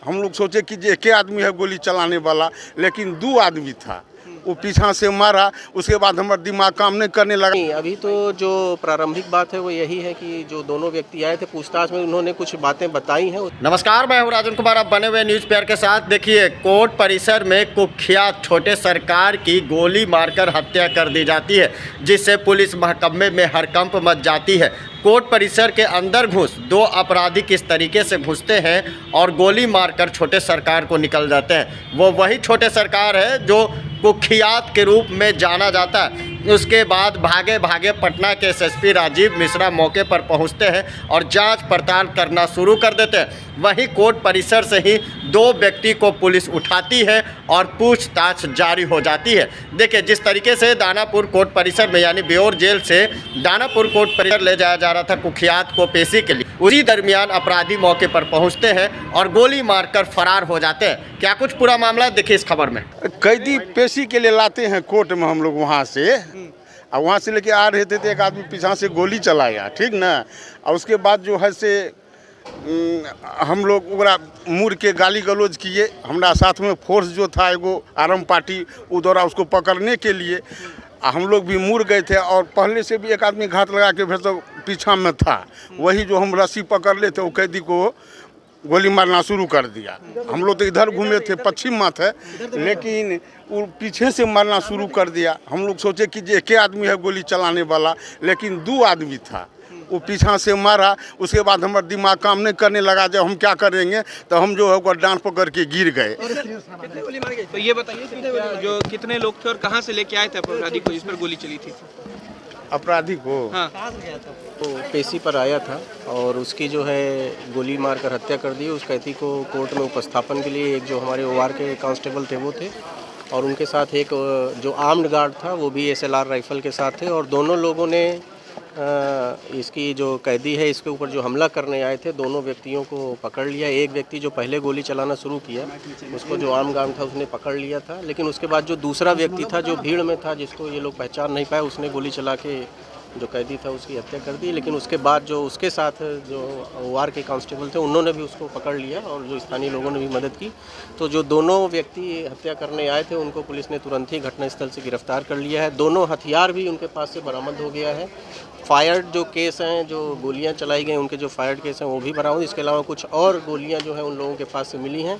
हम लोग सोचे कि जे एक आदमी है गोली चलाने वाला, लेकिन 2 आदमी था। वो पीछा से मारा, उसके बाद हमारा दिमाग काम नहीं करने लगा। नहीं, अभी तो जो प्रारंभिक बात है वो यही है कि जो दोनों व्यक्ति आए थे, पूछताछ में उन्होंने कुछ बातें बताई हैं। नमस्कार, मैं हूं राजन कुमार, आप बने हुए न्यूज़ पेयर के साथ। देखिए, कोर्ट परिसर में कुख्यात छोटे सरकार की गोली मारकर हत्या कर दी जाती है, जिससे पुलिस महकमे में हड़कंप मच जाती है। कोर्ट परिसर के अंदर घुस 2 अपराधी किस तरीके से घुसते हैं और गोली मारकर छोटे सरकार को निकल जाते हैं। वो वही छोटे सरकार है जो कुख्यात के रूप में जाना जाता है। उसके बाद भागे भागे पटना के एसएसपी राजीव मिश्रा मौके पर पहुंचते हैं और जांच पड़ताल करना शुरू कर देते हैं। वहीं कोर्ट परिसर से ही 2 व्यक्ति को पुलिस उठाती है और पूछताछ जारी हो जाती है। देखिए, जिस तरीके से दानापुर कोर्ट परिसर में यानी बेउर जेल से दानापुर कोर्ट परिसर ले जाया जा रहा था कुख्यात को पेशी के लिए, उसी दरमियान अपराधी मौके पर पहुँचते हैं और गोली मारकर फरार हो जाते हैं। क्या कुछ पूरा मामला देखिए इस खबर में। कैदी पेशी के लिए लाते हैं कोर्ट में हम लोग वहाँ से, और वहाँ से लेके आ रहे थे तो एक आदमी पीछा से गोली चलाया, ठीक ना। और उसके बाद जो है से हम लोग ओकरा मुड़ के गाली गलौज किए। हमारा साथ में फोर्स जो था एगो आर्म पार्टी, वो दौरा उसको पकड़ने के लिए हम लोग भी मुड़ गए थे। और पहले से भी एक आदमी घात लगा के फिर तो पीछा में था, वही जो हम रस्सी पकड़ ले थे वो कैदी को गोली मारना शुरू कर दिया। हम लोग तो इधर घूमे थे, पश्चिम में थे, लेकिन वो पीछे से मारना शुरू कर दिया। हम लोग सोचे कि जे एक आदमी है गोली चलाने वाला, लेकिन 2 आदमी था। वो पीछा से मारा, उसके बाद हमारा दिमाग काम नहीं करने लगा, जब हम क्या करेंगे तो हम जो है वो डांट पकड़ के गिर गए। कितने गोली मार गए? तो ये बताइए जो कितने लोग थे और कहाँ से लेके आए थे अपराधी को जिस पर गोली चली थी? अपराधी को हाँ, तो पेशी पर आया था और उसकी जो है गोली मारकर हत्या कर दी। उस कैदी को कोर्ट में उपस्थापन के लिए एक जो हमारे ओआर के कांस्टेबल थे वो थे, और उनके साथ एक जो आर्म्ड गार्ड था वो भी SLR राइफल के साथ थे। और दोनों लोगों ने इसकी जो कैदी है इसके ऊपर जो हमला करने आए थे, दोनों व्यक्तियों को पकड़ लिया। एक व्यक्ति जो पहले गोली चलाना शुरू किया उसको जो आर्म गार्ड था उसने पकड़ लिया था, लेकिन उसके बाद जो दूसरा व्यक्ति था जो भीड़ में था, जिसको ये लोग पहचान नहीं पाए, उसने गोली चला के जो कैदी था उसकी हत्या कर दी। लेकिन उसके बाद जो उसके साथ जो OR के कांस्टेबल थे उन्होंने भी उसको पकड़ लिया और जो स्थानीय लोगों ने भी मदद की। तो जो दोनों व्यक्ति हत्या करने आए थे उनको पुलिस ने तुरंत ही घटनास्थल से गिरफ्तार कर लिया है। दोनों हथियार भी उनके पास से बरामद हो गया है। फायर्ड जो केस हैं, जो गोलियां चलाई गई उनके जो फायर्ड केस हैं वो भी बरामद। इसके अलावा कुछ और गोलियां जो हैं उन लोगों के पास से मिली हैं।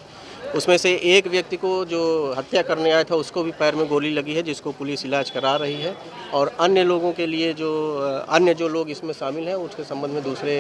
उसमें से एक व्यक्ति को जो हत्या करने आया था उसको भी पैर में गोली लगी है, जिसको पुलिस इलाज करा रही है। और अन्य लोगों के लिए जो लोग इसमें शामिल हैं उसके संबंध में दूसरे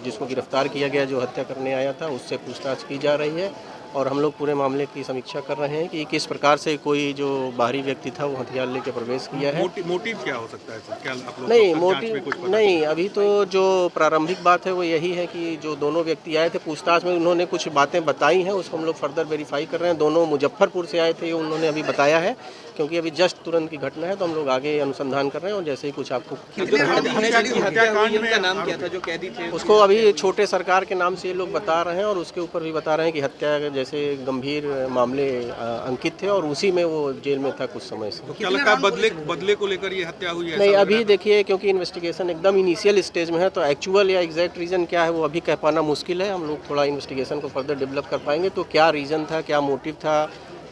जिसको गिरफ्तार किया गया जो हत्या करने आया था उससे पूछताछ की जा रही है। और हम लोग पूरे मामले की समीक्षा कर रहे हैं कि किस प्रकार से कोई जो बाहरी व्यक्ति था वो हथियार लेकर प्रवेश किया है। मोटिव क्या हो सकता है सर? क्या आप लोग नहीं, मोटिव नहीं, अभी तो जो प्रारंभिक बात है वो यही है कि जो दोनों व्यक्ति आए थे, पूछताछ में उन्होंने कुछ बातें बताई हैं, उसको हम लोग फर्दर वेरीफाई कर रहे हैं। दोनों मुजफ्फरपुर से आए थे, उन्होंने अभी बताया है, क्योंकि अभी जस्ट तुरंत की घटना है तो हम लोग आगे अनुसंधान कर रहे हैं। और जैसे ही कुछ आपको हत्याकांड नाम क्या था जो कैदी थे? उसको अभी छोटे सरकार के नाम से ये लोग बता रहे हैं और उसके ऊपर भी बता रहे हैं कि हत्या जैसे गंभीर मामले अंकित थे और उसी में वो जेल में था कुछ समय से। क्या लगता है बदले को लेकर ये हत्या हुई है? नहीं, अभी देखिए, क्योंकि इन्वेस्टिगेशन एकदम इनिशियल स्टेज में है तो एक्चुअल या एग्जैक्ट रीज़न क्या है वो अभी कह पाना मुश्किल है। हम लोग थोड़ा इन्वेस्टिगेशन को फर्दर डेवलप कर पाएंगे तो क्या रीज़न था, क्या मोटिव था,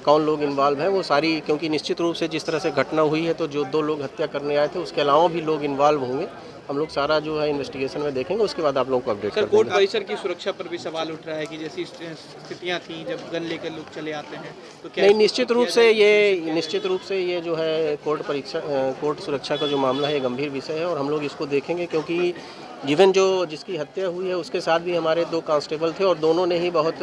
कौन लोग इन्वॉल्व हैं, वो सारी, क्योंकि निश्चित रूप से जिस तरह से घटना हुई है तो जो 2 लोग हत्या करने आए थे उसके अलावा भी लोग इन्वॉल्व होंगे। हम लोग सारा जो है इन्वेस्टिगेशन में देखेंगे, उसके बाद आप लोगों को अपडेट कर देंगे। कोर्ट परिसर की सुरक्षा पर भी सवाल उठ रहा है कि जैसी स्थितियां थी जब गन लेकर लोग चले आते हैं तो क्या? नहीं, निश्चित रूप से ये जो है कोर्ट सुरक्षा का जो मामला है ये गंभीर विषय है और हम लोग इसको देखेंगे, क्योंकि इवन जिसकी हत्या हुई है उसके साथ भी हमारे 2 कांस्टेबल थे और दोनों ने ही बहुत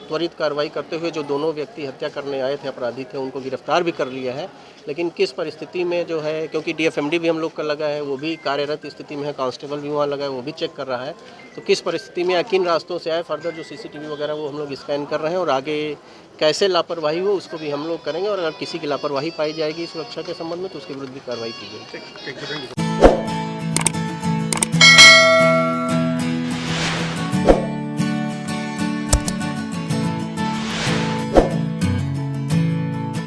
त्वरित कार्रवाई करते हुए जो दोनों व्यक्ति हत्या करने आए थे, अपराधी थे, उनको गिरफ्तार भी कर लिया है। लेकिन किस परिस्थिति में जो है, क्योंकि DFMD भी हम लोग का लगा है, वो भी कार्यरत स्थिति में है, कांस्टेबल भी वहाँ लगा है, वो भी चेक कर रहा है। तो किस परिस्थिति में या किन रास्तों से आए, फर्दर जो CCTV वगैरह वो हम लोग स्कैन कर रहे हैं और आगे कैसे लापरवाही हो उसको भी हम लोग करेंगे। और अगर किसी की लापरवाही पाई जाएगी सुरक्षा के संबंध में तो उसके विरुद्ध भी कार्रवाई की जाएगी।